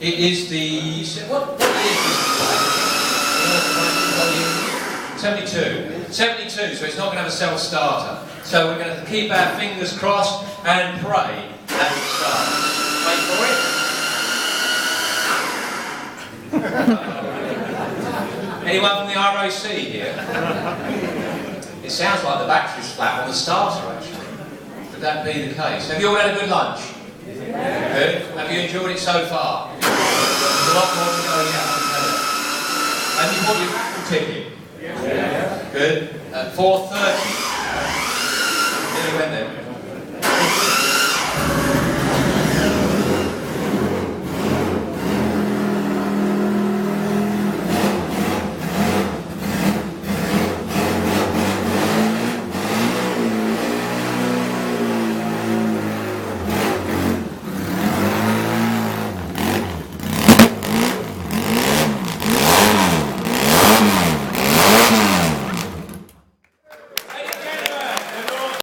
It is the... What year is this? 72. 72, so it's not going to have a self-starter. So we're going to keep our fingers crossed and pray that it starts. Wait for it. Anyone from the ROC here? It sounds like the battery's flat on the starter, actually. Would that be the case? Have you all had a good lunch? Good. Have you enjoyed it so far? There's a lot more to go yet. Have you bought your raffle ticket? Yeah. Good. At 4:30. Nearly went there.